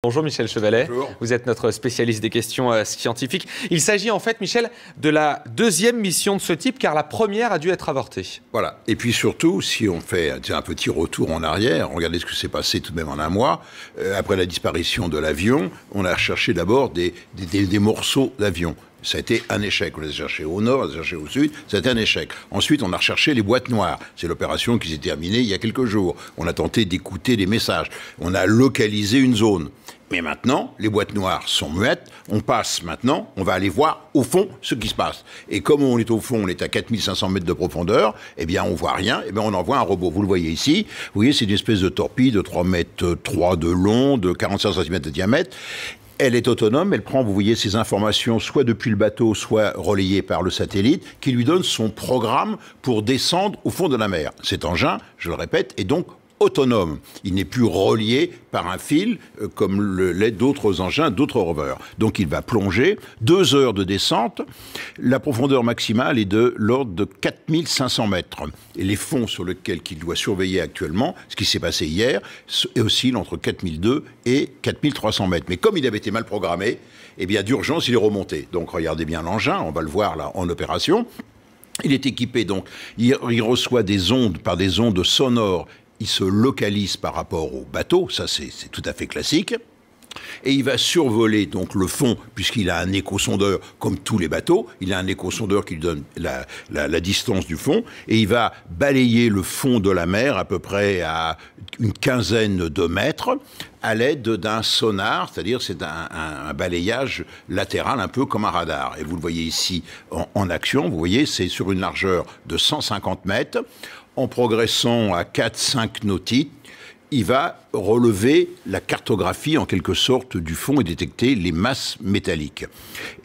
Bonjour Michel Chevalet, Bonjour. Vous êtes notre spécialiste des questions scientifiques. Il s'agit en fait, Michel, de la deuxième mission de ce type, car la première a dû être avortée. Voilà. Et puis surtout, si on fait un petit retour en arrière, regardez ce qui s'est passé tout de même en un mois. Après la disparition de l'avion, on a cherché d'abord des morceaux d'avion. Ça a été un échec. On les a cherchés au nord, on les a cherchés au sud, ça a été un échec. Ensuite, on a recherché les boîtes noires. C'est l'opération qui s'est terminée il y a quelques jours. On a tenté d'écouter des messages. On a localisé une zone. Mais maintenant, les boîtes noires sont muettes. On passe maintenant, on va aller voir au fond ce qui se passe. Et comme on est au fond, on est à 4500 mètres de profondeur, eh bien on voit rien, eh bien on envoie un robot. Vous le voyez ici, vous voyez, c'est une espèce de torpille de 3,3 mètres de long, de 45 cm de diamètre. Elle est autonome, elle prend, vous voyez, ces informations soit depuis le bateau, soit relayées par le satellite, qui lui donne son programme pour descendre au fond de la mer. Cet engin, je le répète, est donc autonome. Il n'est plus relié par un fil comme l'est d'autres engins, d'autres rovers. Donc il va plonger, 2 heures de descente. La profondeur maximale est de l'ordre de 4500 mètres. Et les fonds sur lesquels il doit surveiller actuellement, ce qui s'est passé hier, oscillent entre 4002 et 4300 mètres. Mais comme il avait été mal programmé, eh bien d'urgence il est remonté. Donc regardez bien l'engin, on va le voir là en opération. Il est équipé donc, il reçoit des ondes par des ondes sonores. Il se localise par rapport au bateau, ça c'est tout à fait classique. Et il va survoler donc le fond, puisqu'il a un échosondeur, comme tous les bateaux. Il a un échosondeur qui lui donne la distance du fond. Et il va balayer le fond de la mer à peu près à une quinzaine de mètres à l'aide d'un sonar, c'est-à-dire c'est un balayage latéral, un peu comme un radar. Et vous le voyez ici en action, vous voyez, c'est sur une largeur de 150 mètres. En progressant à 4-5 nautiques, il va relever la cartographie en quelque sorte du fond et détecter les masses métalliques.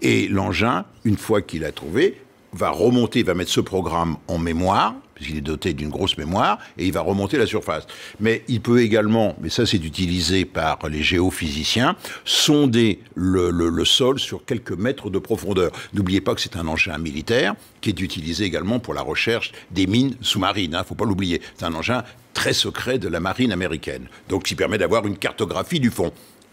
Et l'engin, une fois qu'il a trouvé, va remonter, va mettre ce programme en mémoire, puisqu'il est doté d'une grosse mémoire, et il va remonter la surface. Mais il peut également, mais ça c'est utilisé par les géophysiciens, sonder le sol sur quelques mètres de profondeur. N'oubliez pas que c'est un engin militaire qui est utilisé également pour la recherche des mines sous-marines, faut pas l'oublier. C'est un engin très secret de la marine américaine, donc qui permet d'avoir une cartographie du fond.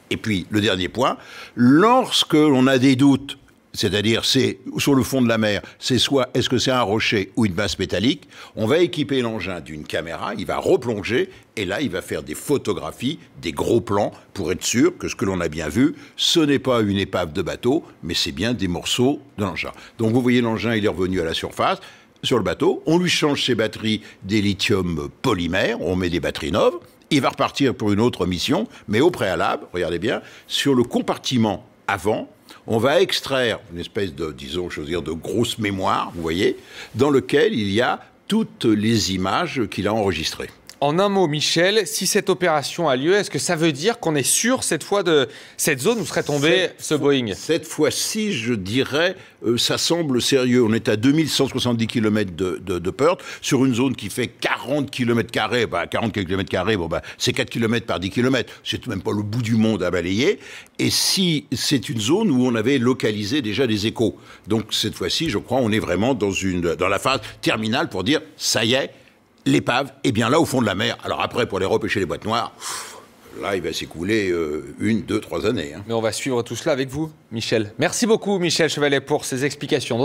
Et puis, le dernier point, lorsque l'on a des doutes, c'est-à-dire c'est sur le fond de la mer, c'est soit est-ce que c'est un rocher ou une masse métallique, on va équiper l'engin d'une caméra, il va replonger et là il va faire des photographies, des gros plans pour être sûr que ce que l'on a bien vu, ce n'est pas une épave de bateau, mais c'est bien des morceaux de l'engin. Donc vous voyez l'engin, il est revenu à la surface. Sur le bateau, on lui change ses batteries des lithium polymères, on met des batteries neuves, il va repartir pour une autre mission, mais au préalable, regardez bien, sur le compartiment avant, on va extraire une espèce de, disons, je veux dire, de grosse mémoire, vous voyez, dans lequel il y a toutes les images qu'il a enregistrées. En un mot, Michel, si cette opération a lieu, est-ce que ça veut dire qu'on est sûr cette fois de cette zone où serait tombé ce Boeing? Cette fois-ci, je dirais, ça semble sérieux. On est à 2170 km de Perth, sur une zone qui fait 40 km². 40 km², c'est 4 km par 10 km. C'est même pas le bout du monde à balayer. Et si c'est une zone où on avait localisé déjà des échos. Donc cette fois-ci, je crois, on est vraiment dans la phase terminale pour dire, ça y est, l'épave est bien là au fond de la mer. Alors après, pour aller repêcher les boîtes noires, là, il va s'écouler 1, 2, 3 années. Mais on va suivre tout cela avec vous, Michel. Merci beaucoup, Michel Chevalet, pour ces explications.